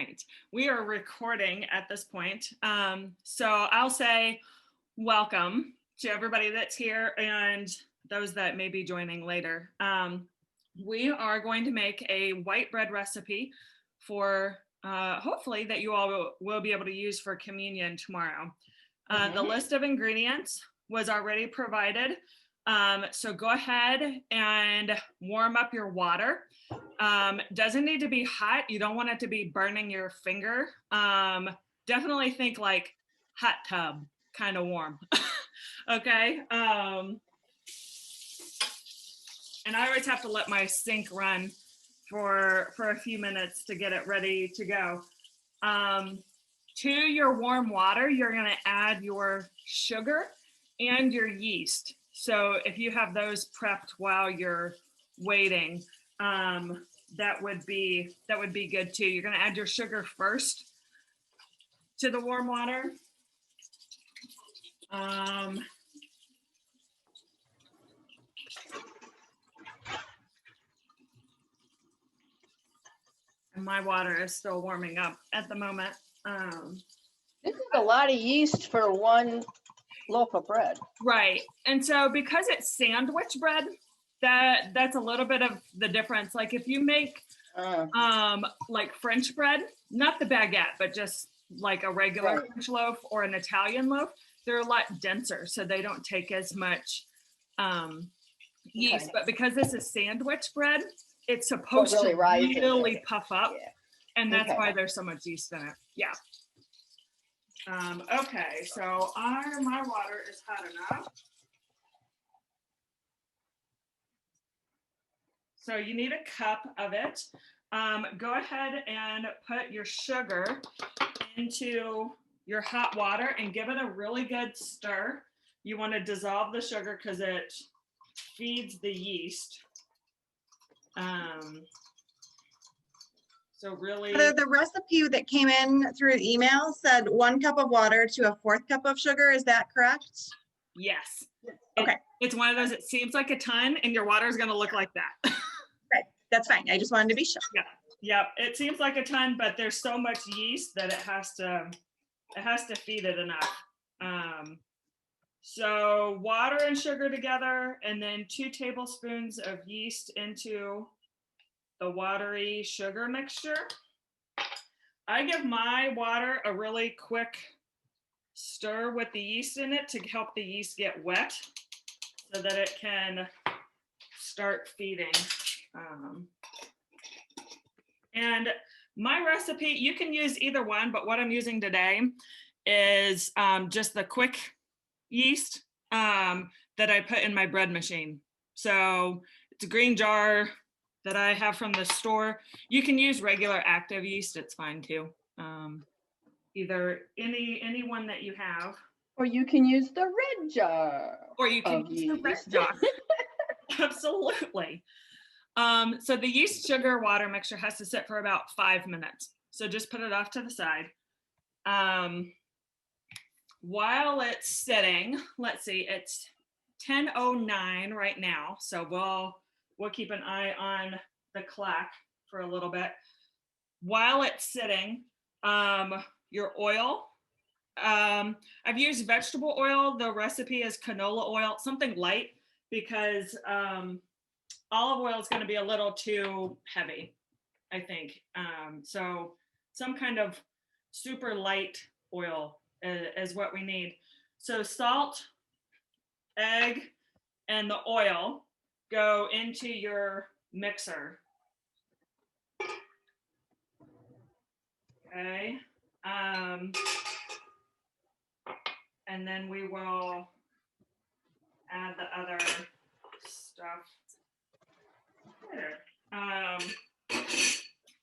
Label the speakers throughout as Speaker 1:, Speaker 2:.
Speaker 1: right, we are recording at this point. So I'll say welcome to everybody that's here and those that may be joining later. We are going to make a white bread recipe for hopefully that you all will be able to use for communion tomorrow. The list of ingredients was already provided. So go ahead and warm up your water. Doesn't need to be hot. You don't want it to be burning your finger. Definitely think like hot tub kind of warm. Okay. And I always have to let my sink run for a few minutes to get it ready to go. To your warm water, you're going to add your sugar and your yeast. So if you have those prepped while you're waiting, that would be good too. You're going to add your sugar first to the warm water. And my water is still warming up at the moment.
Speaker 2: This is a lot of yeast for one loaf of bread.
Speaker 1: Right. And so because it's sandwich bread, that's a little bit of the difference. Like if you make like French bread, not the baguette, but just like a regular French loaf or an Italian loaf, they're a lot denser, so they don't take as much yeast. But because this is sandwich bread, it's supposed to really puff up, and that's why there's so much yeast in it. Yeah. Okay, so my water is hot enough. So you need a cup of it. Go ahead and put your sugar into your hot water and give it a really good stir. You want to dissolve the sugar because it feeds the yeast. So really,
Speaker 3: the recipe that came in through email said 1 cup of water to a 4th cup of sugar. Is that correct?
Speaker 1: Yes.
Speaker 3: Okay.
Speaker 1: It's one of those, it seems like a ton and your water is going to look like that.
Speaker 3: Right. That's fine. I just wanted to be sure.
Speaker 1: Yeah. Yeah. It seems like a ton, but there's so much yeast that it has to feed it enough. So water and sugar together, and then 2 tablespoons of yeast into the watery sugar mixture. I give my water a really quick stir with the yeast in it to help the yeast get wet so that it can start feeding. And my recipe, you can use either one, but what I'm using today is just the quick yeast that I put in my bread machine. So it's a green jar that I have from the store. You can use regular active yeast, it's fine too. Either any one that you have.
Speaker 2: Or you can use the red jar.
Speaker 1: Or you can use the red jar. Absolutely. So the yeast sugar water mixture has to sit for about 5 minutes. So just put it off to the side. While it's sitting, let's see, it's 10:09 right now. So we'll keep an eye on the clock for a little bit. While it's sitting, your oil, I've used vegetable oil. The recipe is canola oil, something light, because olive oil is going to be a little too heavy, I think. So some kind of super light oil is what we need. So salt, egg, and the oil go into your mixer. Okay. And then we will add the other stuff.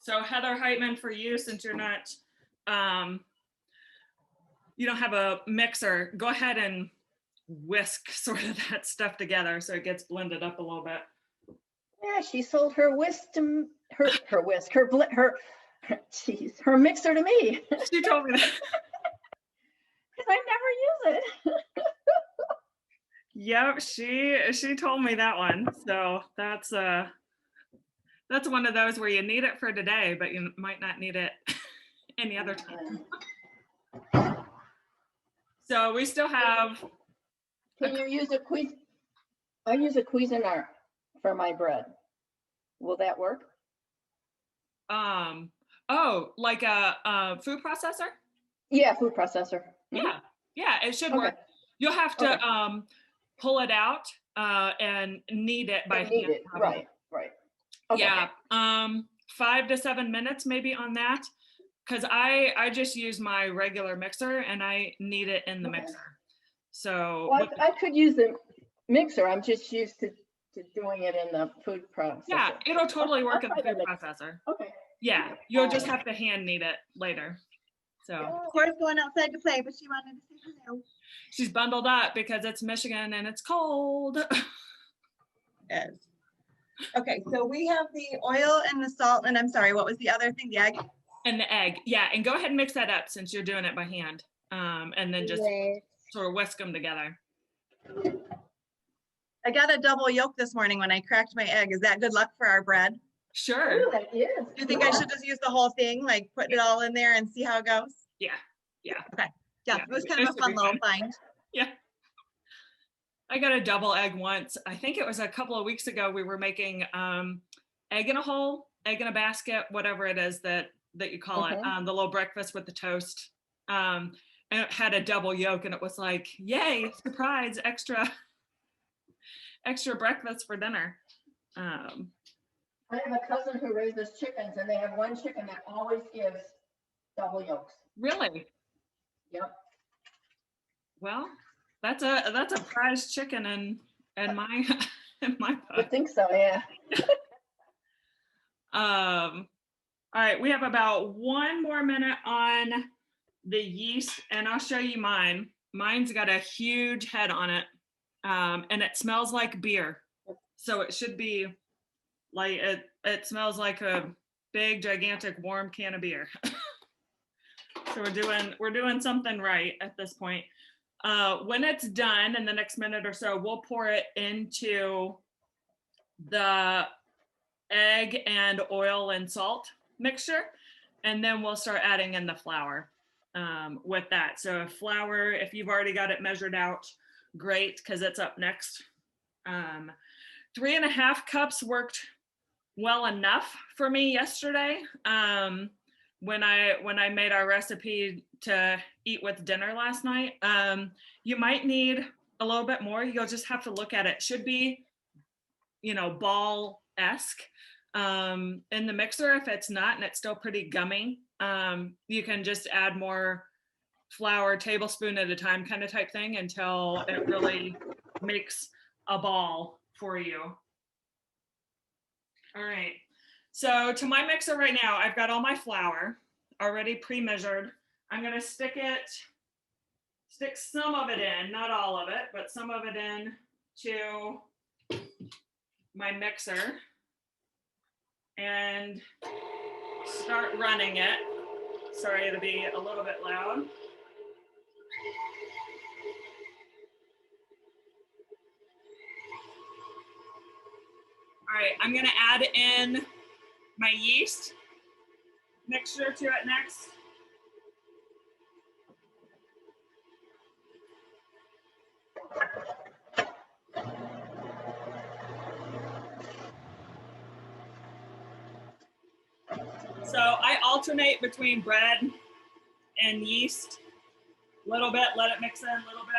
Speaker 1: So Heather Heitman, for you, since you're not, you don't have a mixer, go ahead and whisk sort of that stuff together so it gets blended up a little bit.
Speaker 2: Yeah, she sold her whisk to her mixer to me.
Speaker 1: She told me that.
Speaker 2: Because I never use it.
Speaker 1: Yep, she told me that one. So that's one of those where you need it for today, but you might not need it any other time. So we still have,
Speaker 2: Can you use a I use a Cuisinart for my bread. Will that work?
Speaker 1: oh, like a food processor?
Speaker 2: Yeah, food processor.
Speaker 1: Yeah, yeah, it should
Speaker 2: Okay.
Speaker 1: work. You'll have to
Speaker 2: Okay.
Speaker 1: pull it out and knead it by
Speaker 2: I need
Speaker 1: hand.
Speaker 2: it.
Speaker 1: Probably.
Speaker 2: Right. Okay.
Speaker 1: Yeah, 5 to 7 minutes maybe on that, because I just use my regular mixer and I knead it in the
Speaker 2: Okay.
Speaker 1: mixer. So
Speaker 2: Well, I could use the mixer. I'm just used to doing it in the food processor.
Speaker 1: yeah, it'll totally
Speaker 2: I'll
Speaker 1: work in the
Speaker 2: try
Speaker 1: food
Speaker 2: the mixer.
Speaker 1: processor.
Speaker 2: Okay.
Speaker 1: Yeah, you'll just have to hand knead it later. So
Speaker 3: Of course, going outside to play, but she wanted to say hello.
Speaker 1: she's bundled up because it's Michigan and it's cold.
Speaker 3: Yes. Okay, so we have the oil and the salt, and I'm sorry, what was the other thing? The egg?
Speaker 1: And the egg, yeah, and go ahead and mix that up since you're doing it by hand, and then just sort of whisk them together.
Speaker 3: I got a double yolk this morning when I cracked my egg. Is that good luck for our bread?
Speaker 1: Sure.
Speaker 2: Oh, that is.
Speaker 3: Do you think I should just use the whole thing, like put it all in there and see how it goes?
Speaker 1: Yeah.
Speaker 3: Yeah,
Speaker 1: Yeah,
Speaker 3: it was kind
Speaker 1: it
Speaker 3: of a
Speaker 1: should
Speaker 3: fun
Speaker 1: be
Speaker 3: little
Speaker 1: fine.
Speaker 3: find.
Speaker 1: Yeah. I got a double egg once. I think it was a couple of weeks ago. We were making egg in a hole, egg in a basket, whatever it is that you call it, the little breakfast with the toast. And it had a double yolk, and it was like, yay, surprise, extra breakfast for dinner.
Speaker 2: I have a cousin who raises chickens, and they have one chicken that always gives double yolks.
Speaker 1: Really?
Speaker 2: Yep.
Speaker 1: Well, that's a prized chicken in my in my
Speaker 2: I
Speaker 1: book.
Speaker 2: think so, yeah.
Speaker 1: All right, we have about 1 more minute on the yeast, and I'll show you mine. Mine's got a huge head on it, and it smells like beer. So it should be like it smells like a big, gigantic, warm can of beer. So we're doing something right at this point. When it's done in the next minute or so, we'll pour it into the egg and oil and salt mixture, and then we'll start adding in the flour with that. So flour, if you've already got it measured out, great, because it's up next. 3.5 cups worked well enough for me yesterday. When I made our recipe to eat with dinner last night. You might need a little bit more. You'll just have to look at it. Should be, ball-esque in the mixer. If it's not and it's still pretty gummy, you can just add more flour, tablespoon at a time kind of type thing, until it really makes a ball for you. All right. So to my mixer right now, I've got all my flour already pre-measured. I'm going to stick some of it in, not all of it, but some of it in to my mixer and start running it. Sorry to be a little bit loud. All right, I'm going to add in my yeast mixture to it next. So I alternate between bread and yeast a little bit, let it mix in a little bit.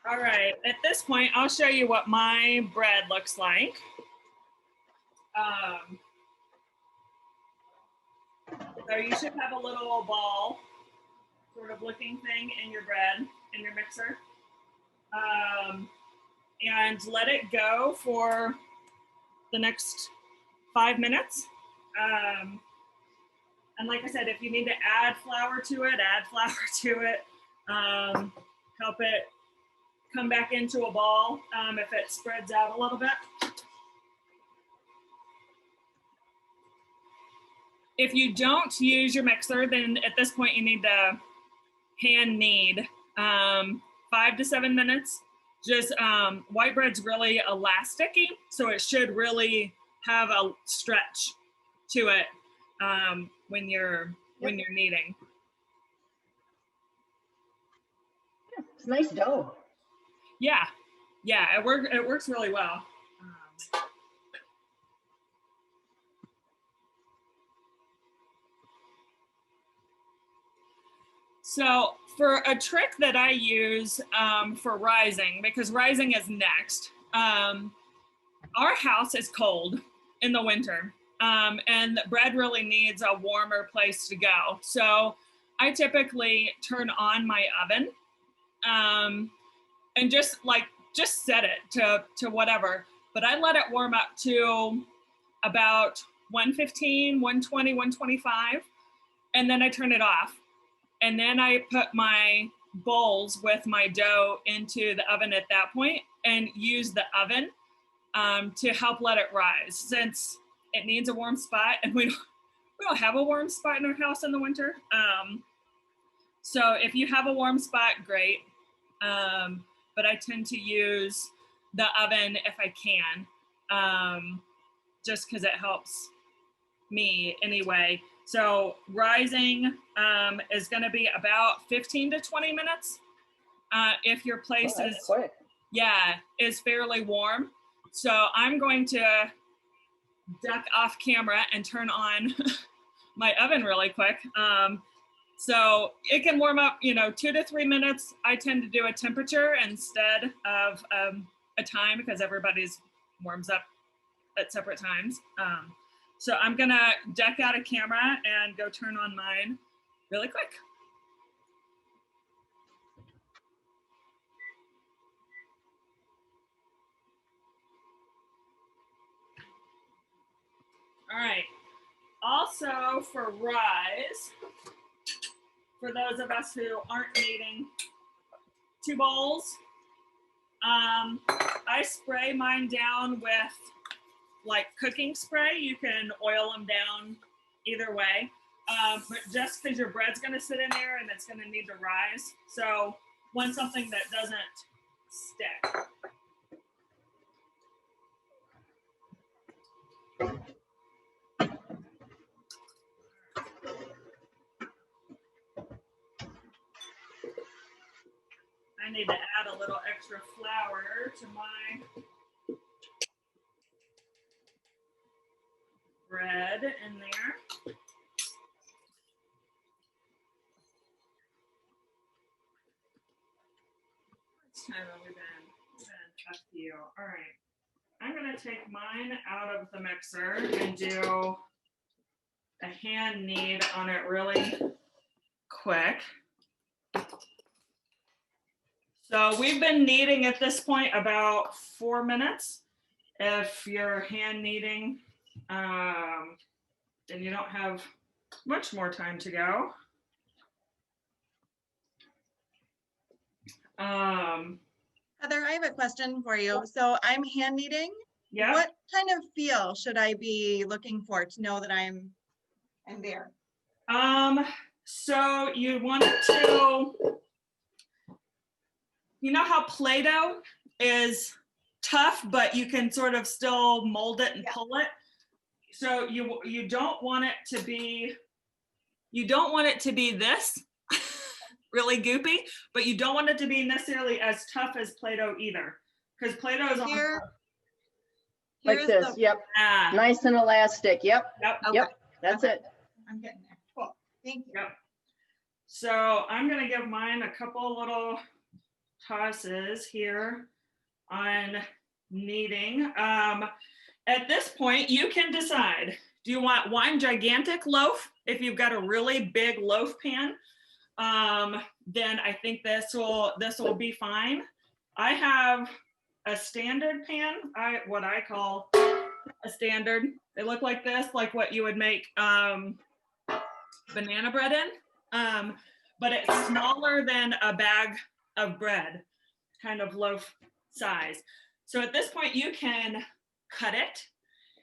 Speaker 1: All right, at this point, I'll show you what my bread looks like. So So you should have a little ball sort of looking thing in your bread, in your mixer. And let it go for the next 5 minutes. And like I said, if you need to add flour to it, add flour to it. Help it come back into a ball if it spreads out a little bit. If you don't use your mixer, then at this point you need to hand knead 5 to 7 minutes. Just white bread's really elasticy, so it should really have a stretch to it when you're kneading.
Speaker 2: It's nice dough.
Speaker 1: Yeah, it works really well. So for a trick that I use for rising, because rising is next, our house is cold in the winter, and bread really needs a warmer place to go. So I typically turn on my oven and just set it to whatever, but I let it warm up to about 115, 120, 125, and then I turn it off. And then I put my bowls with my dough into the oven at that point and use the oven to help let it rise, since it needs a warm spot, and we don't have a warm spot in our house in the winter. So if you have a warm spot, great. But I tend to use the oven if I can, just because it helps me anyway. So rising is going to be about 15 to 20 minutes. If your place is fairly warm. So I'm going to duck off camera and turn on my oven really quick. So it can warm up, 2 to 3 minutes. I tend to do a temperature instead of a time, because everybody's warms up at separate times. So I'm gonna duck out of camera and go turn on mine really quick. All right. Also for rise, for those of us who aren't needing 2 bowls, I spray mine down with like cooking spray. You can oil them down either way, but just because your bread's going to sit in there and it's going to need to rise, so want something that doesn't stick. I need to add a little extra flour to my bread in there. Time have we been a few. All right, I'm gonna take mine out of the mixer and do a hand knead on it really quick. So we've been kneading at this point about 4 minutes. If you're hand kneading, then you don't have much more time to go.
Speaker 3: Heather, I have a question for you. So I'm hand kneading.
Speaker 1: Yeah.
Speaker 3: What kind of feel should I be looking for to know that I'm there?
Speaker 1: So you want it to, how Play-Doh is tough, but you can sort of still mold it and pull it. So you don't want it to be, this really goopy, but you don't want it to be necessarily as tough as Play-Doh either, because Play-Doh is on
Speaker 2: like this. Yep. Nice and elastic. Yep.
Speaker 3: Okay.
Speaker 2: Yep. That's it.
Speaker 3: I'm getting there. Cool. Thank you.
Speaker 1: Yep. So I'm gonna give mine a couple little tosses here on kneading. At this point, you can decide, Do you want one gigantic loaf? If you've got a really big loaf pan, then I think this will be fine. I have a standard pan, what I call a standard. They look like this, like what you would make banana bread in, but it's smaller than a bag of bread, kind of loaf size. So at this point, you can cut it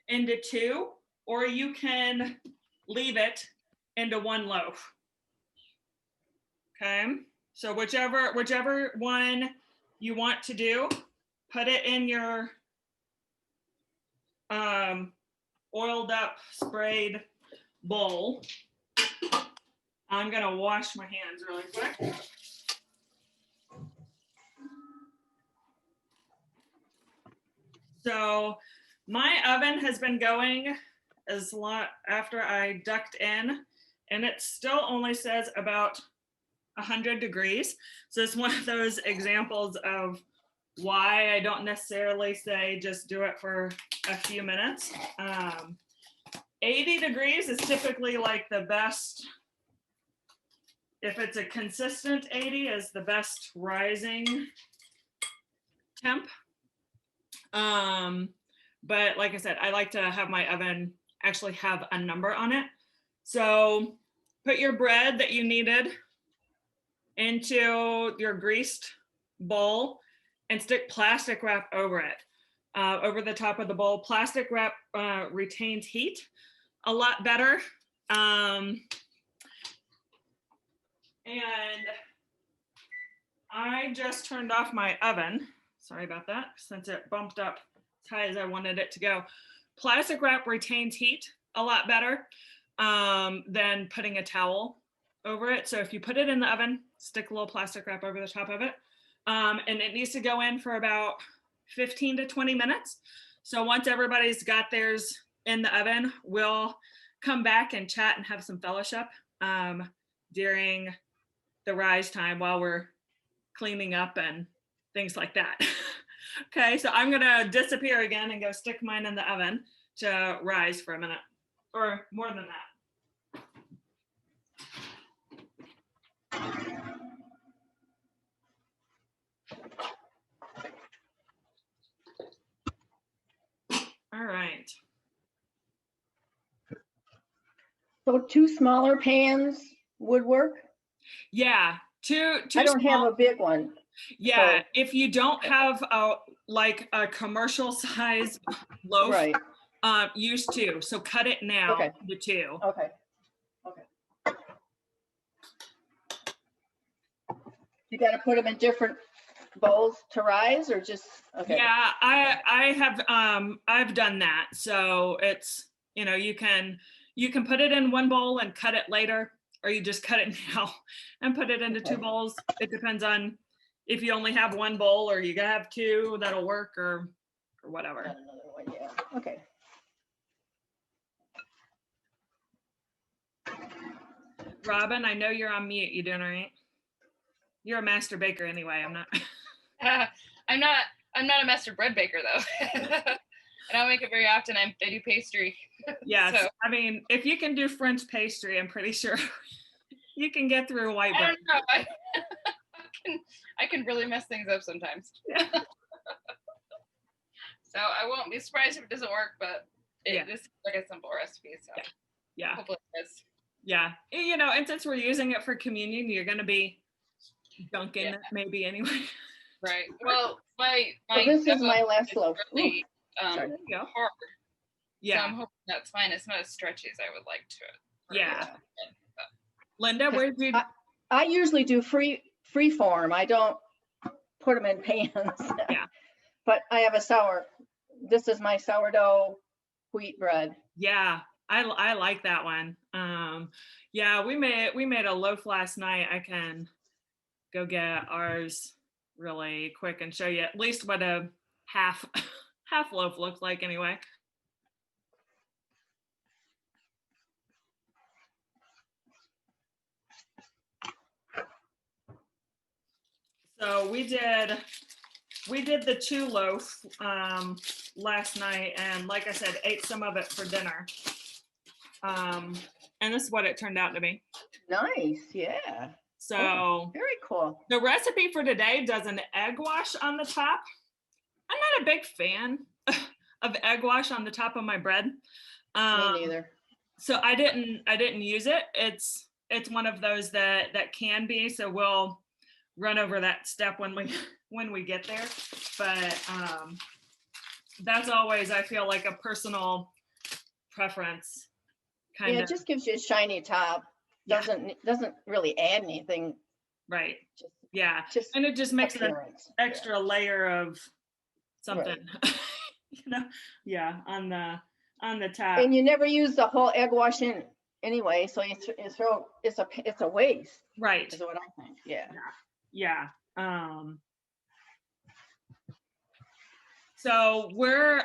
Speaker 1: into two, or you can leave it into one loaf. Okay, so whichever one you want to do, put it in your oiled up, sprayed bowl. I'm gonna wash my hands really quick. So my oven has been going as long after I ducked in, and it still only says about 100 degrees. So it's one of those examples of why I don't necessarily say just do it for a few minutes. 80 degrees is typically like the best. If it's a consistent 80 is the best rising temp. But like I said, I like to have my oven actually have a number on it. So put your bread that you needed into your greased bowl and stick plastic wrap over it, over the top of the bowl. Plastic wrap retains heat a lot better. And I just turned off my oven. Sorry about that, since it bumped up as high as I wanted it to go. Plastic wrap retains heat a lot better than putting a towel over it. So if you put it in the oven, stick a little plastic wrap over the top of it. And it needs to go in for about 15 to 20 minutes. So once everybody's got theirs in the oven, we'll come back and chat and have some fellowship during the rise time while we're cleaning up and things like that. Okay, so I'm gonna disappear again and go stick mine in the oven to rise for a minute, or more than that. All right.
Speaker 2: So two smaller pans would work?
Speaker 1: Yeah, two
Speaker 2: I don't
Speaker 1: small,
Speaker 2: have a big one.
Speaker 1: yeah,
Speaker 2: so-
Speaker 1: if you don't have like a commercial size loaf,
Speaker 2: Right,
Speaker 1: use two. So cut it now
Speaker 2: Okay.
Speaker 1: to two.
Speaker 2: okay. You gotta put them in different bowls to rise, or just, okay?
Speaker 1: Yeah, I have I've done that. So it's, you know, you can put it in one bowl and cut it later, or you just cut it now and put it into two
Speaker 2: Okay.
Speaker 1: bowls. It depends on if you only have one bowl or you gotta have two, that'll work, or whatever.
Speaker 2: Got another one, yeah, okay.
Speaker 1: Robin, I know you're on mute. You doing all right? You're a master baker anyway. I'm not.
Speaker 4: I'm not a master bread baker though. I don't make it very often. I do pastry.
Speaker 1: Yes.
Speaker 4: So,
Speaker 1: I mean, if you can do French pastry, I'm pretty sure you can get through white
Speaker 4: I
Speaker 1: bread.
Speaker 4: don't know. I can really mess things up sometimes.
Speaker 1: Yeah.
Speaker 4: So I won't be surprised if it doesn't work, but
Speaker 1: Yeah.
Speaker 4: this is like a simple recipe. So
Speaker 1: Yeah.
Speaker 4: hopefully it is.
Speaker 1: Yeah. You know, and since we're using it for communion, you're going to be dunking
Speaker 4: Yeah.
Speaker 1: it maybe anyway.
Speaker 4: Right. Well, my
Speaker 2: So this is
Speaker 4: dough
Speaker 2: my last
Speaker 4: is
Speaker 2: loaf.
Speaker 4: really
Speaker 2: sorry.
Speaker 1: There you go.
Speaker 4: hard. So
Speaker 1: Yeah.
Speaker 4: I'm hoping that's fine. It's not as stretchy as I would like to it.
Speaker 1: Yeah. Linda, where did you?
Speaker 2: I usually do free form. I don't put them in pans.
Speaker 1: Yeah.
Speaker 2: But I have this is my sourdough wheat bread.
Speaker 1: Yeah. I like that one. Yeah, we made a loaf last night. I can go get ours really quick and show you at least what a half loaf looks like anyway. So we did the 2 loaf last night, and like I said, ate some of it for dinner. And this is what it turned out to be.
Speaker 2: Nice, yeah.
Speaker 1: So
Speaker 2: Oh, very cool.
Speaker 1: the recipe for today does an egg wash on the top. I'm not a big fan of egg wash on the top of my bread.
Speaker 2: Me neither.
Speaker 1: So I didn't use it. It's one of those that can be. So we'll run over that step when we get there. But that's always, I feel like, a personal preference. Kind
Speaker 2: Yeah,
Speaker 1: of.
Speaker 2: it just gives you a shiny top.
Speaker 1: Yeah.
Speaker 2: Doesn't really add anything.
Speaker 1: Right.
Speaker 2: Just,
Speaker 1: Yeah.
Speaker 2: just
Speaker 1: And it just makes an
Speaker 2: appearance.
Speaker 1: extra layer of something.
Speaker 2: Right.
Speaker 1: You know? Yeah, on the top.
Speaker 2: And you never use the whole egg wash in anyway, so you throw it's a waste.
Speaker 1: Right.
Speaker 2: Is what I think. Yeah.
Speaker 1: Yeah. So we're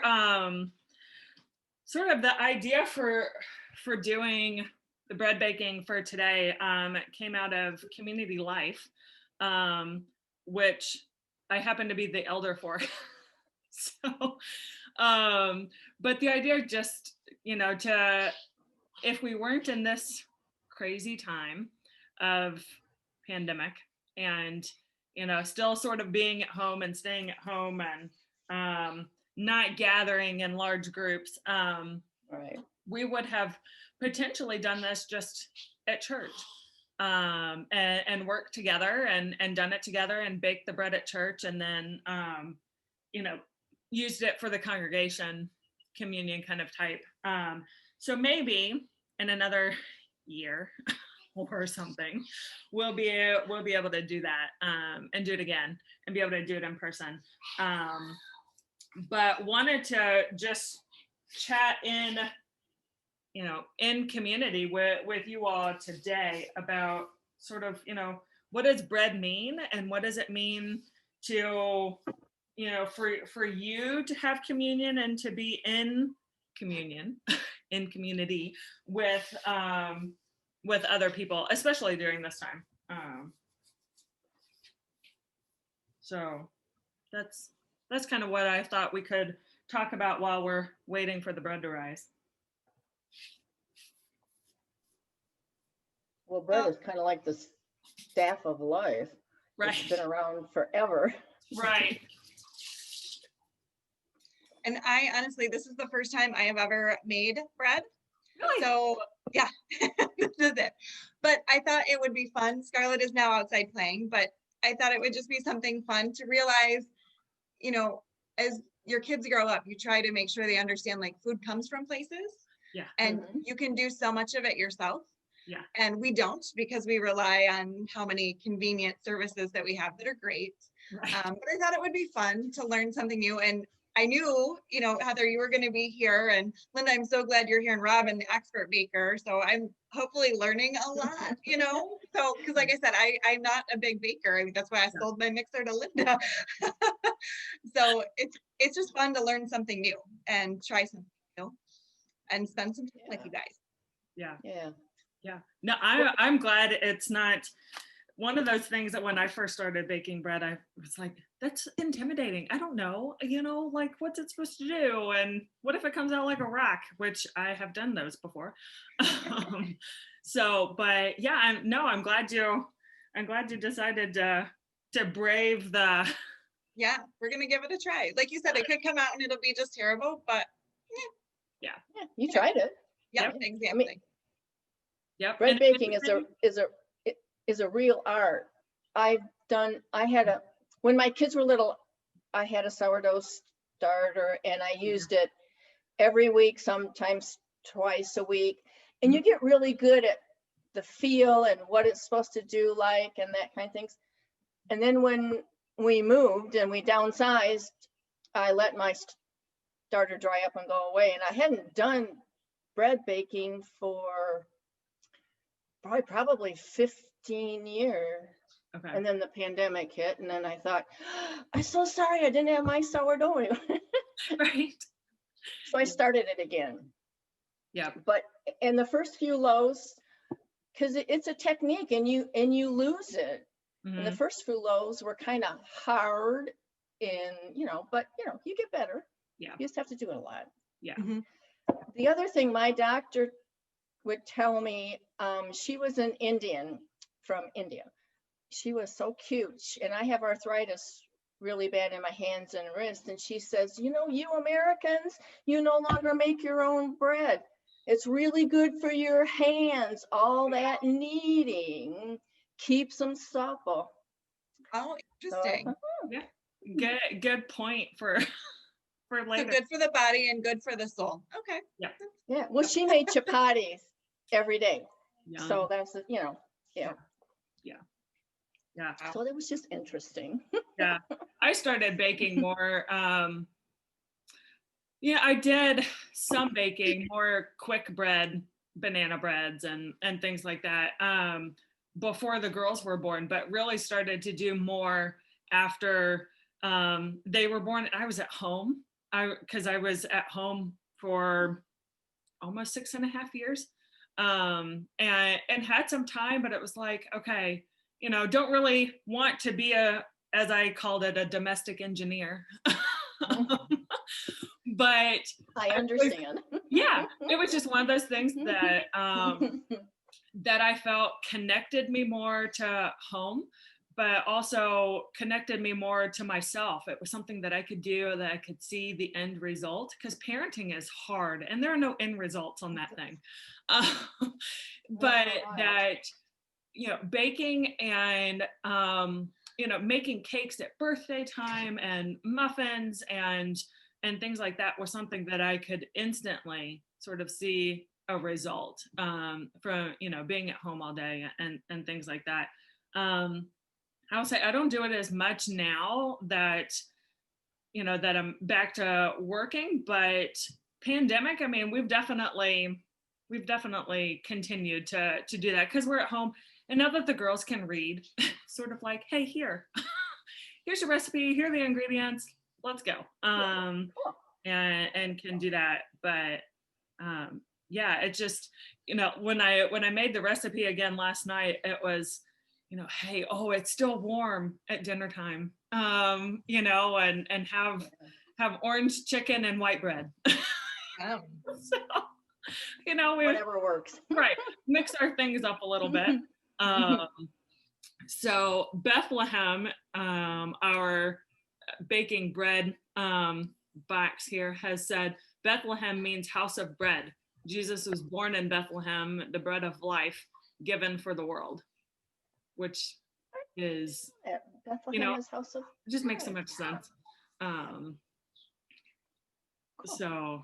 Speaker 1: sort of the idea for doing the bread baking for today came out of community life, which I happen to be the elder for. So, but the idea just, if we weren't in this crazy time of pandemic and, still sort of being at home and staying at home and not gathering in large groups,
Speaker 2: Right.
Speaker 1: we would have potentially done this just at church, and worked together and done it together and baked the bread at church and then, used it for the congregation communion kind of type. So maybe in another year or something, we'll be able to do that and do it again and be able to do it in person. But wanted to just chat in community with you all today about sort of, what does bread mean and what does it mean to, for you to have communion and to be in communion, in community with other people, especially during this time. So that's kind of what I thought we could talk about while we're waiting for the bread to rise.
Speaker 2: Well, bread is kind of like the staff of life.
Speaker 1: Right.
Speaker 2: It's been around forever.
Speaker 1: Right.
Speaker 3: And I honestly, this is the first time I have ever made bread.
Speaker 1: Really?
Speaker 3: So yeah, this is it. But I thought it would be fun. Scarlett is now outside playing, but I thought it would just be something fun to realize, as your kids grow up, you try to make sure they understand like food comes from places.
Speaker 1: Yeah.
Speaker 3: And you can do so much of it yourself.
Speaker 1: Yeah.
Speaker 3: And we don't, because we rely on how many convenient services that we have that are great.
Speaker 1: Right.
Speaker 3: But I thought it would be fun to learn something new. And I knew, Heather, you were going to be here, and Linda, I'm so glad you're here, and Robin, the expert baker. So I'm hopefully learning a lot, so, because like I said, I'm not a big baker. I mean, that's why I sold my mixer to Linda. So it's just fun to learn something new and try something new and spend some time with you guys.
Speaker 1: Yeah.
Speaker 2: Yeah.
Speaker 1: Yeah. No, I'm glad it's not one of those things that when I first started baking bread, I was like, that's intimidating. I don't know, like what's it supposed to do? And what if it comes out like a rock, which I have done those before. But yeah, I'm glad you decided to brave the.
Speaker 3: Yeah, we're going to give it a try. Like you said, it could come out and it'll be just terrible, but
Speaker 2: Yeah, you tried it.
Speaker 3: yeah,
Speaker 1: Yep.
Speaker 3: exactly.
Speaker 1: Yep.
Speaker 2: Bread baking is a real art. When my kids were little, I had a sourdough starter and I used it every week, sometimes twice a week. And you get really good at the feel and what it's supposed to do and that kind of things. And then when we moved and we downsized, I let my starter dry up and go away. And I hadn't done bread baking for probably 15 years.
Speaker 1: Okay.
Speaker 2: And then the pandemic hit, and then I thought, I'm so sorry I didn't have my sourdough.
Speaker 1: Right.
Speaker 2: So I started it again.
Speaker 1: Yeah.
Speaker 2: But in the first few loaves, because it's a technique and you lose it.
Speaker 1: Mm-hmm.
Speaker 2: And the first few loaves were kind of hard but you get better.
Speaker 1: Yeah.
Speaker 2: You just have to do it a lot.
Speaker 1: Yeah.
Speaker 3: Mm-hmm.
Speaker 2: The other thing my doctor would tell me, she was an Indian from India. She was so cute. And I have arthritis really bad in my hands and wrists. And she says, you know, you Americans, you no longer make your own bread. It's really good for your hands. All that kneading keeps them supple.
Speaker 3: Oh,
Speaker 2: So,
Speaker 3: interesting.
Speaker 1: Yeah, good point for
Speaker 3: So
Speaker 1: later.
Speaker 3: good for the body and good for the soul. Okay.
Speaker 2: yeah. Well, she made chapatis every day.
Speaker 1: Yum.
Speaker 2: So that's, you know, yeah.
Speaker 1: Yeah.
Speaker 2: So that was just interesting.
Speaker 1: Yeah. I started baking more. Yeah, I did some baking, more quick bread, banana breads and things like that, before the girls were born, but really started to do more after they were born. I was at home. Because I was at home for almost 6.5 years, and had some time, but it was like, okay, you know, don't really want to be as I called it, a domestic engineer. But
Speaker 2: I understand.
Speaker 1: yeah, it was just one of those things that that I felt connected me more to home, but also connected me more to myself. It was something that I could do, that I could see the end result, because parenting is hard and there are no end results on that thing. But that, you know, baking and, you know, making cakes at birthday time and muffins and things like that was something that I could instantly sort of see a result from, you know, being at home all day and things like that. I would say I don't do it as much now that, you know, that I'm back to working, but pandemic, I mean, we've definitely continued to do that because we're at home. And now that the girls can read, sort of like, hey, here's your recipe, here are the ingredients, let's go. And can do that. But yeah, it just, you know, when I made the recipe again last night, it was, you know, hey, oh, it's still warm at dinner time, you know, and have orange chicken and white bread. So, you know,
Speaker 2: Whatever works.
Speaker 1: right, mix our things up a little bit. So Bethlehem, our baking bread box here has said Bethlehem means house of bread. Jesus was born in Bethlehem, the bread of life given for the world, which is,
Speaker 2: Bethlehem
Speaker 1: you know,
Speaker 2: is house of
Speaker 1: it just makes so
Speaker 2: bread.
Speaker 1: much sense. So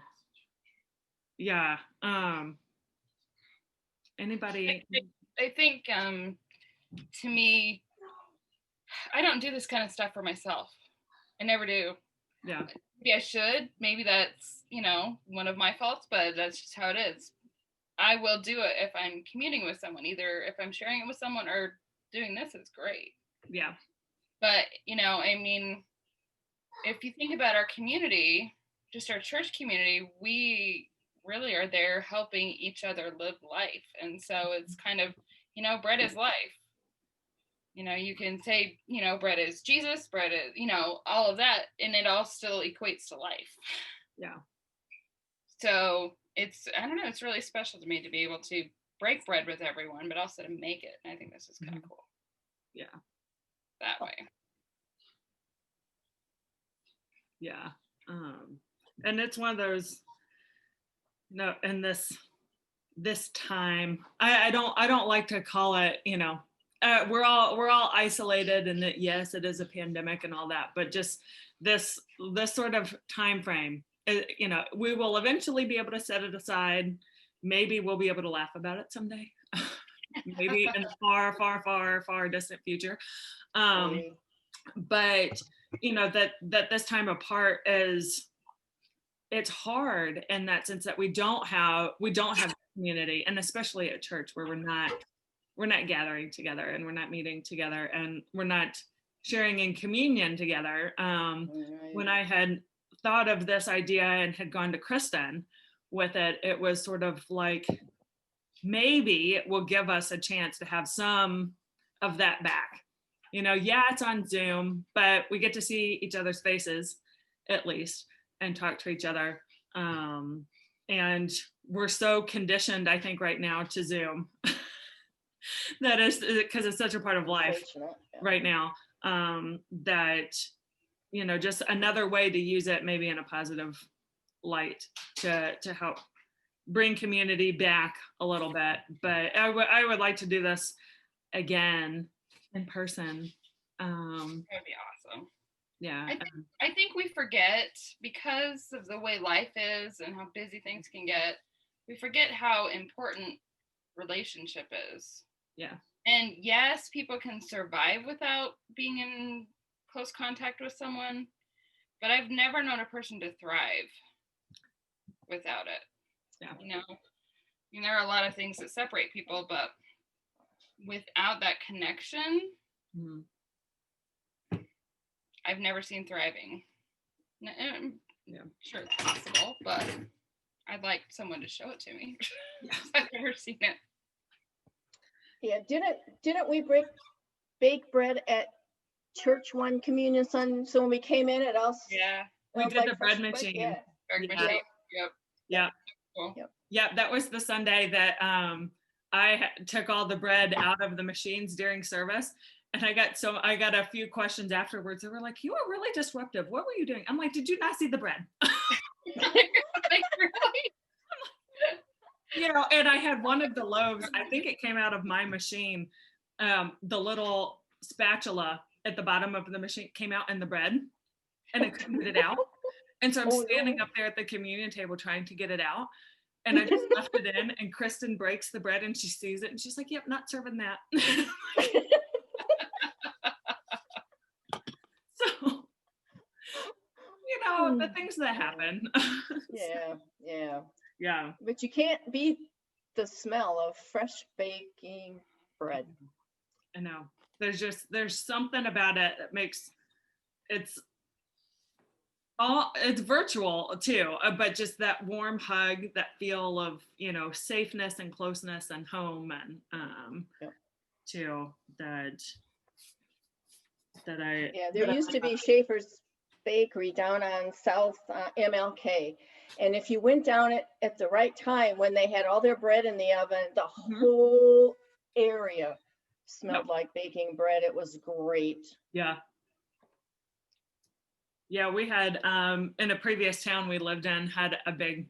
Speaker 1: yeah, anybody?
Speaker 4: I think to me, I don't do this kind of stuff for myself. I never do.
Speaker 1: Yeah.
Speaker 4: Maybe I should. Maybe that's, you know, one of my faults, but that's just how it is. I will do it if I'm communing with someone, either if I'm sharing it with someone or doing this is great.
Speaker 1: Yeah.
Speaker 4: But, you know, I mean, if you think about our community, just our church community, we really are there helping each other live life. And so it's kind of, you know, bread is life. You know, you can say, you know, bread is Jesus, bread is, you know, all of that, and it all still equates to life.
Speaker 1: Yeah.
Speaker 4: So it's, I don't know, it's really special to me to be able to break bread with everyone, but also to make it. And I think this is kind of cool.
Speaker 1: Yeah.
Speaker 4: That way.
Speaker 1: Yeah. And it's one of those, you know, in this time, I don't like to call it, you know, we're all isolated, and that, yes, it is a pandemic and all that, but just this sort of time frame, you know, we will eventually be able to set it aside. Maybe we'll be able to laugh about it someday. Maybe in the far distant future. But you know, that this time apart is, it's hard in that sense that we don't have community, and especially at church where we're not gathering together and we're not meeting together and we're not sharing in communion together. When I had thought of this idea and had gone to Kristen with it, it was sort of like, maybe it will give us a chance to have some of that back. You know, yeah, it's on Zoom, but we get to see each other's faces at least and talk to each other. And we're so conditioned, I think, right now to Zoom. That is because it's such a part of life
Speaker 2: Unfortunate, yeah.
Speaker 1: right now, that, you know, just another way to use it maybe in a positive light to help bring community back a little bit. But I would like to do this again in person.
Speaker 4: That would be awesome.
Speaker 1: Yeah.
Speaker 4: I think we forget, because of the way life is and how busy things can get, we forget how important relationship is.
Speaker 1: Yeah.
Speaker 4: And yes, people can survive without being in close contact with someone, but I've never known a person to thrive without it.
Speaker 1: Yeah.
Speaker 4: You know, I mean, there are a lot of things that separate people, but without that connection,
Speaker 1: Mhm.
Speaker 4: I've never seen thriving.
Speaker 1: Yeah.
Speaker 4: Sure, it's possible, but I'd like someone to show it to me.
Speaker 1: Yeah.
Speaker 4: I've never seen it.
Speaker 2: Yeah, didn't we bake bread at church one communion Sunday? So when we came in, it all
Speaker 4: Yeah,
Speaker 1: We
Speaker 2: smelled
Speaker 1: did
Speaker 2: like
Speaker 1: the bread
Speaker 2: fresh
Speaker 1: machine.
Speaker 2: Yeah.
Speaker 4: bread
Speaker 1: Yeah.
Speaker 4: machine. Yep.
Speaker 1: Yeah.
Speaker 4: Cool.
Speaker 2: Yep.
Speaker 1: Yeah, that was the Sunday that I took all the bread out of the machines during service. And I got a few questions afterwards. They were like, "You were really disruptive. What were you doing?" I'm like, "Did you not see the bread?"
Speaker 4: Like, really?
Speaker 1: You know, and I had one of the loaves. I think it came out of my machine. The little spatula at the bottom of the machine came out in the bread, and I couldn't get it out. And so I'm
Speaker 2: Oh,
Speaker 1: standing
Speaker 2: no.
Speaker 1: up there at the communion table trying to get it out. And I just left it in, and Kristen breaks the bread and she sees it and she's like, "Yep, not serving that." So, you know, the things that happen.
Speaker 2: Yeah, yeah.
Speaker 1: Yeah.
Speaker 2: But you can't beat the smell of fresh baking bread.
Speaker 1: I know. There's something about it that makes it's virtual too, but just that warm hug, that feel of, you know, safeness and closeness and home, and
Speaker 2: Yep.
Speaker 1: too, that I
Speaker 2: Yeah, there used to be Schaefer's Bakery down on South MLK. And if you went down at the right time when they had all their bread in the oven, the whole area smelled like baking bread. It was great.
Speaker 1: Yeah. Yeah, we had in a previous town we lived in had a big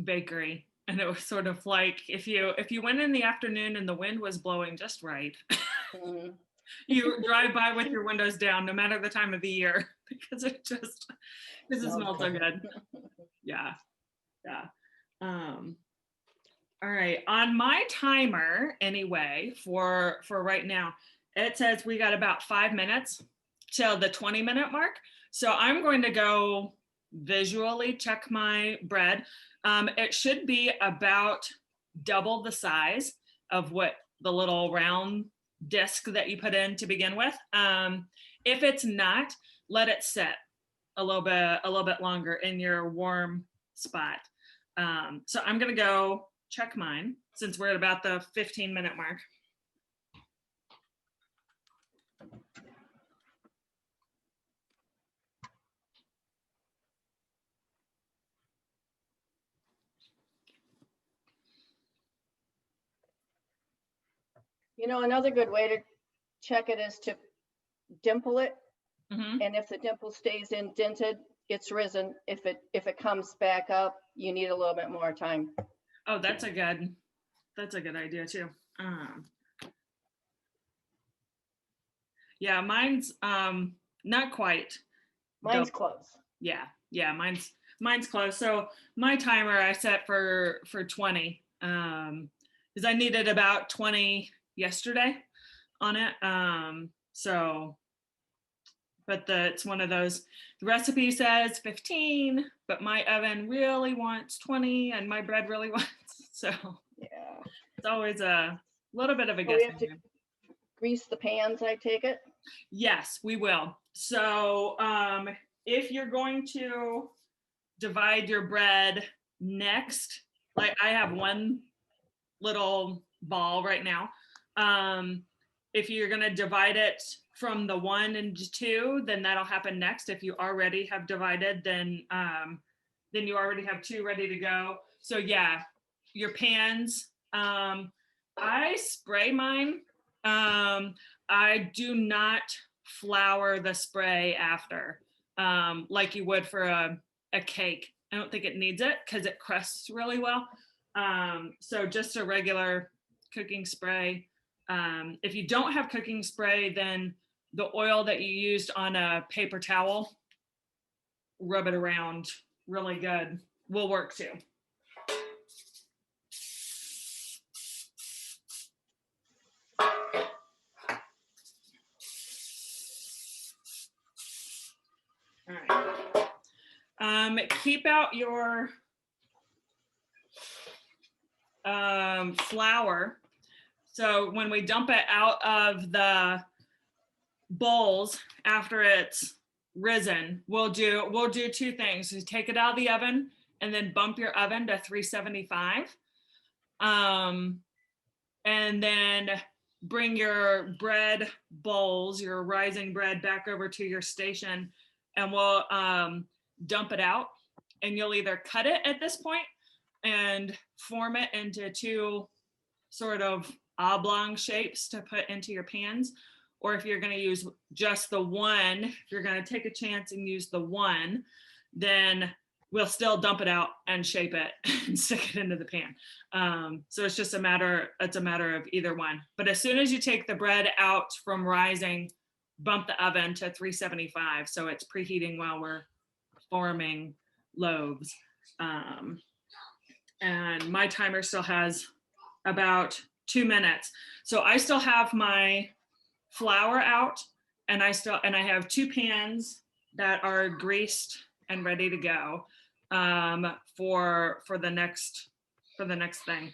Speaker 1: bakery, and it was sort of like if you went in the afternoon and the wind was blowing just right,
Speaker 2: Mhm.
Speaker 1: you drive by with your windows down no matter the time of the year because it smells so good. Yeah. Yeah. All right, on my timer anyway, for right now, it says we got about 5 minutes till the 20-minute mark. So I'm going to go visually check my bread. It should be about double the size of what the little round disc that you put in to begin with. If it's not, let it sit a little bit longer in your warm spot. So I'm gonna go check mine since we're at about the 15-minute mark.
Speaker 2: You know, another good way to check it is to dimple it.
Speaker 1: Mm-hmm.
Speaker 2: And if the dimple stays indented, it's risen. If it comes back up, you need a little bit more time.
Speaker 1: Oh, that's a good idea too. Yeah, mine's not quite.
Speaker 2: Mine's close.
Speaker 1: Yeah, mine's close. So my timer I set for 20 because I needed about 20 yesterday on it. So but it's one of those, the recipe says 15, but my oven really wants 20 and my bread really wants, so
Speaker 2: Yeah.
Speaker 1: it's always a little bit of a
Speaker 2: So we
Speaker 1: guessing
Speaker 2: have to
Speaker 1: game.
Speaker 2: grease the pans, I take it?
Speaker 1: Yes, we will. So if you're going to divide your bread next, like I have one little ball right now. If you're going to divide it from the 1 and 2, then that'll happen next. If you already have divided, then you already have 2 ready to go. So yeah, your pans. I spray mine. I do not flour the spray after, like you would for a cake. I don't think it needs it because it crusts really well. So just a regular cooking spray. If you don't have cooking spray, then the oil that you used on a paper towel, rub it around really good, will work too. All right. Keep out your flour. So when we dump it out of the bowls after it's risen, we'll do two things. You take it out of the oven and then bump your oven to 375. And then bring your bread bowls, your rising bread, back over to your station, and we'll dump it out. And you'll either cut it at this point and form it into two sort of oblong shapes to put into your pans. Or if you're going to use just the one, if you're going to take a chance and use the one, then we'll still dump it out and shape it and stick it into the pan. So it's just a matter of either one. But as soon as you take the bread out from rising, bump the oven to 375. So it's preheating while we're forming loaves. And my timer still has about 2 minutes. So I still have my flour out, and I have 2 pans that are greased and ready to go for the next thing.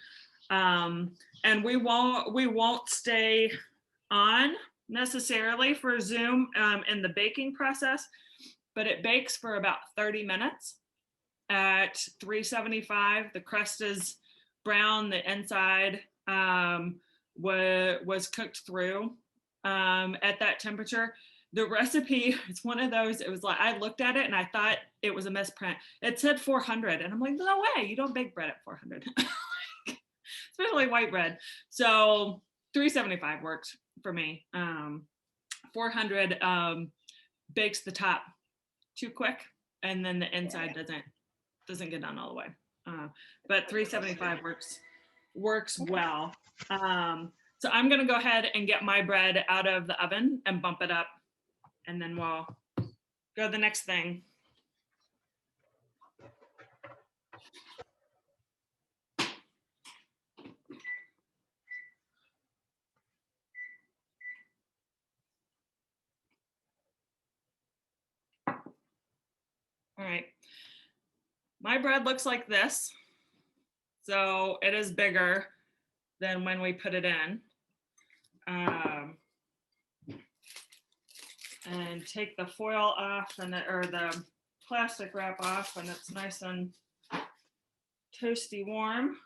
Speaker 1: And we won't stay on necessarily for Zoom in the baking process, but it bakes for about 30 minutes at 375. The crust is brown, the inside was cooked through at that temperature. The recipe, it's one of those, it was like, I looked at it and I thought it was a misprint. It said 400 and I'm like, no way, you don't bake bread at 400. Especially white bread. So 375 works for me. 400 bakes the top too quick, and then the inside doesn't get done all the way. But 375 works well. So I'm gonna go ahead and get my bread out of the oven and bump it up, and then we'll go to the next thing. All right, my bread looks like this. So it is bigger than when we put it in. And take the foil off or the plastic wrap off, and it's nice and toasty warm.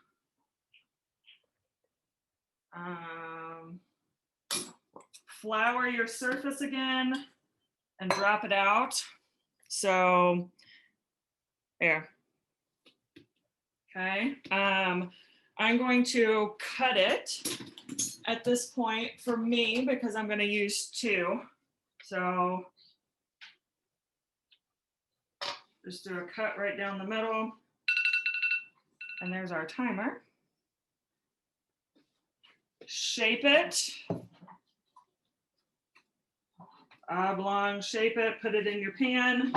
Speaker 1: Flour your surface again and drop it out. So there. Okay. I'm going to cut it at this point for me because I'm going to use 2. So just do a cut right down the middle. And there's our timer. Shape it. Oblong, shape it, put it in your pan.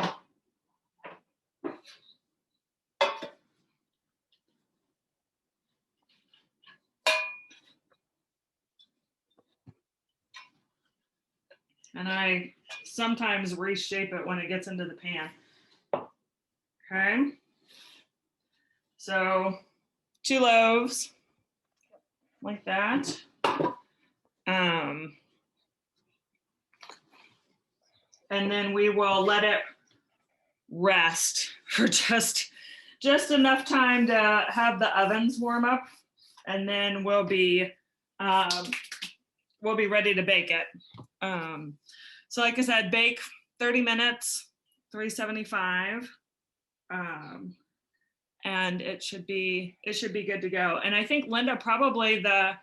Speaker 1: And I sometimes reshape it when it gets into the pan. Okay. So 2 loaves like that. And then we will let it rest for just enough time to have the ovens warm up, and then we'll be ready to bake it. So like I said, bake 30 minutes, 375. and it should be good to go. And I think, Linda, probably the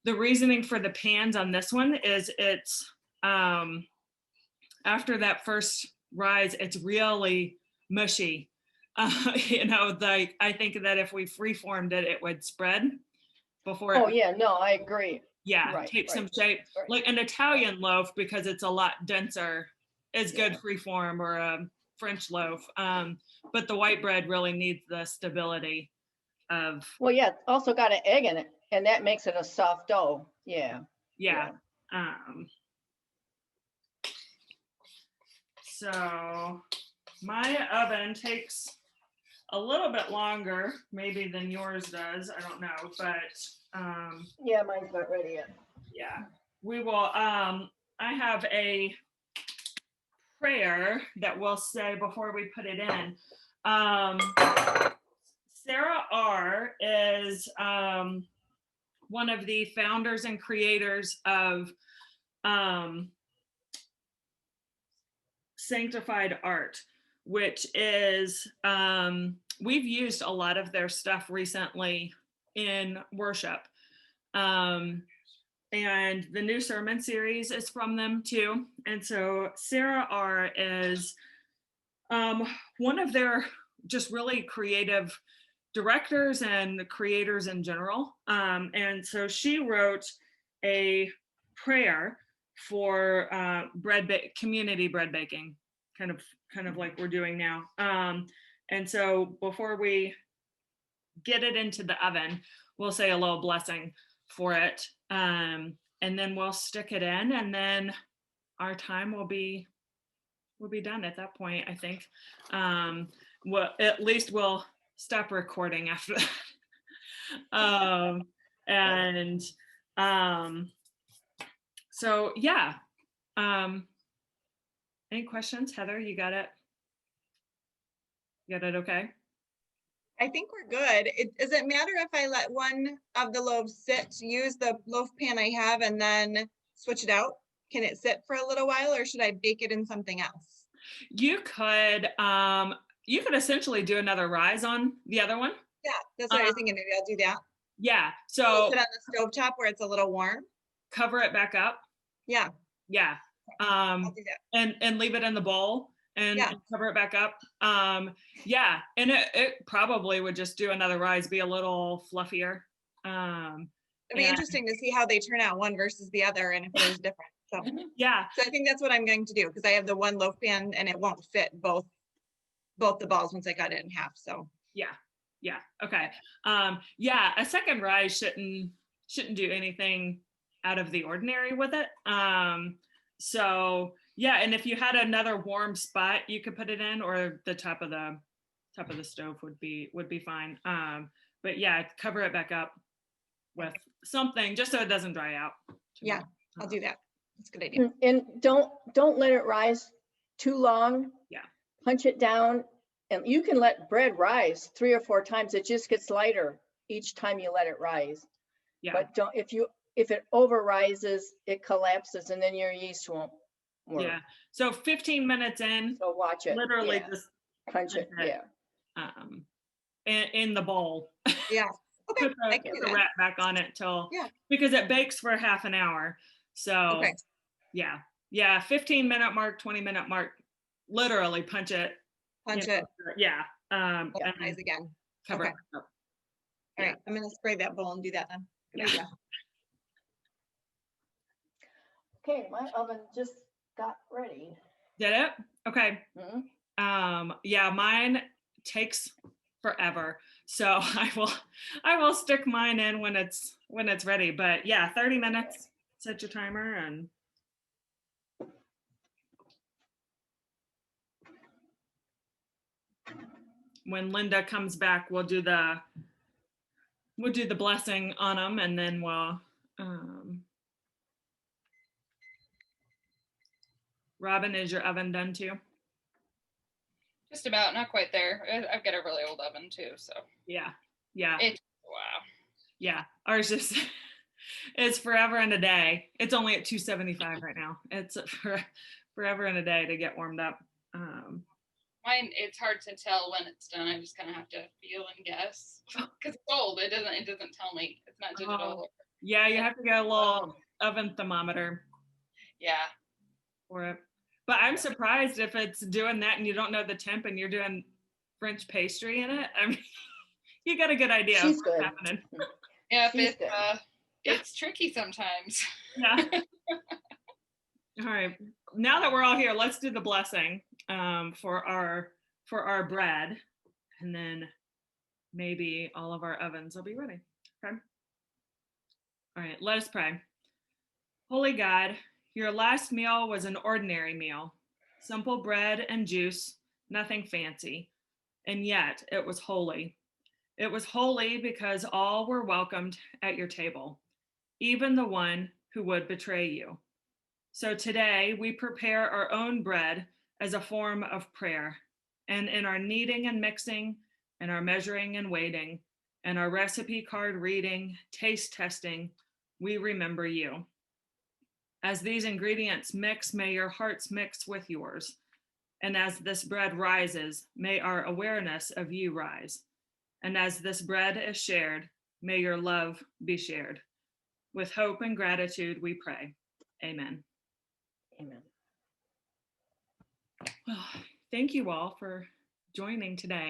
Speaker 1: reasoning for the pans on this one is it's after that first rise, it's really mushy. I think that if we freeformed it, it would spread before
Speaker 2: Oh,
Speaker 1: it,
Speaker 2: yeah, no, I agree. Right,
Speaker 1: take some
Speaker 2: right,
Speaker 1: shape.
Speaker 2: right.
Speaker 1: Like an Italian loaf, because it's a lot denser, is good
Speaker 2: Yeah.
Speaker 1: freeform, or a French loaf. But the white bread really needs the stability of,
Speaker 2: Well, yeah, it's also got an egg in it, and that makes it a soft dough. Yeah.
Speaker 1: yeah. So my oven takes a little bit longer maybe than yours does. I don't know, but
Speaker 2: Yeah, mine's not ready yet.
Speaker 1: yeah, we will. I have a prayer that we'll say before we put it in. Sarah R. is one of the founders and creators of Sanctified Art, which is, we've used a lot of their stuff recently in worship. And the new sermon series is from them too. And so Sarah R. is one of their just really creative directors and creators in general. And so she wrote a prayer for community bread baking, kind of like we're doing now. And so before we get it into the oven, we'll say a little blessing for it, and then we'll stick it in, and then our time will be done at that point, I think. Well, at least we'll stop recording after that. And so yeah. Any questions, Heather? You got it? You got it okay?
Speaker 3: I think we're good. Does it matter if I let one of the loaves sit, use the loaf pan I have, and then switch it out? Can it sit for a little while, or should I bake it in something else?
Speaker 1: You could essentially do another rise on the other one.
Speaker 3: Yeah, that's what I was thinking. Maybe I'll do that.
Speaker 1: Yeah.
Speaker 3: Put
Speaker 1: So
Speaker 3: it on the stovetop where it's a little warm.
Speaker 1: cover it back up.
Speaker 3: Yeah.
Speaker 1: Yeah.
Speaker 3: I'll do that.
Speaker 1: And leave it in the bowl and,
Speaker 3: Yeah.
Speaker 1: and cover it back up. Yeah. And it probably would just do another rise, be a little fluffier.
Speaker 3: It'd be interesting to see how they turn out, one versus the other, and if there's difference. So
Speaker 1: yeah.
Speaker 3: So I think that's what I'm going to do, because I have the one loaf pan and it won't fit both the balls once I cut it in half. So
Speaker 1: Yeah. Okay. Yeah. A second rise shouldn't do anything out of the ordinary with it. So yeah. And if you had another warm spot, you could put it in, or the top of the stove would be fine. But yeah, cover it back up with something just so it doesn't dry out.
Speaker 3: yeah, I'll do that. That's a good idea.
Speaker 2: And don't let it rise too long.
Speaker 1: Yeah.
Speaker 2: Punch it down, and you can let bread rise 3 or 4 times. It just gets lighter each time you let it rise.
Speaker 1: Yeah.
Speaker 2: But if it over rises, it collapses, and then your yeast won't work.
Speaker 1: Yeah. So 15 minutes in,
Speaker 2: So watch it.
Speaker 1: literally
Speaker 2: Yeah.
Speaker 1: just
Speaker 2: Punch it. Yeah.
Speaker 1: in the bowl.
Speaker 3: Yeah. Okay.
Speaker 1: Put
Speaker 3: I can do
Speaker 1: the
Speaker 3: that.
Speaker 1: wrap back on it because it bakes for half an hour. So
Speaker 3: Okay.
Speaker 1: yeah, 15-minute mark, 20-minute mark, literally punch it.
Speaker 3: Punch it.
Speaker 1: Yeah.
Speaker 3: And
Speaker 1: And
Speaker 3: rise again.
Speaker 1: cover
Speaker 3: Okay.
Speaker 1: it up.
Speaker 3: All right. I'm going to spray that bowl and do that then. Good idea.
Speaker 2: Okay, my oven just got ready.
Speaker 1: Did it? Okay.
Speaker 2: Mhm.
Speaker 1: Yeah, mine takes forever. So I will stick mine in when it's ready. But yeah, 30 minutes, set your timer, and when Linda comes back, we'll do the blessing on them, and then we'll Robin, is your oven done too?
Speaker 4: Just about, not quite there. I've got a really old oven too, so
Speaker 1: Yeah.
Speaker 4: wow.
Speaker 1: Yeah, ours just it's forever and a day. It's only at 275 right now. It's forever and a day to get warmed up.
Speaker 4: Mine, it's hard to tell when it's done. I just kind of have to feel and guess because it's old. It doesn't tell me. It's not digital.
Speaker 1: Yeah, you have to get a little oven thermometer
Speaker 4: Yeah.
Speaker 1: for it. But I'm surprised if it's doing that and you don't know the temp and you're doing French pastry in it. I mean, you got a good idea of
Speaker 2: She's
Speaker 1: what's
Speaker 2: good.
Speaker 1: happening.
Speaker 4: Yeah,
Speaker 2: She's good.
Speaker 4: it's tricky sometimes.
Speaker 1: Yeah. All right. Now that we're all here, let's do the blessing for our bread, and then maybe all of our ovens will be ready. Okay. All right. Let us pray. Holy God, your last meal was an ordinary meal, simple bread and juice, nothing fancy, and yet it was holy. It was holy because all were welcomed at your table, even the one who would betray you. So today we prepare our own bread as a form of prayer. And in our kneading and mixing, and our measuring and weighting, and our recipe card reading, taste testing, we remember you. As these ingredients mix, may your hearts mix with yours. And as this bread rises, may our awareness of you rise. And as this bread is shared, may your love be shared. With hope and gratitude, we pray. Amen.
Speaker 2: Amen.
Speaker 1: Well, thank you all for joining today.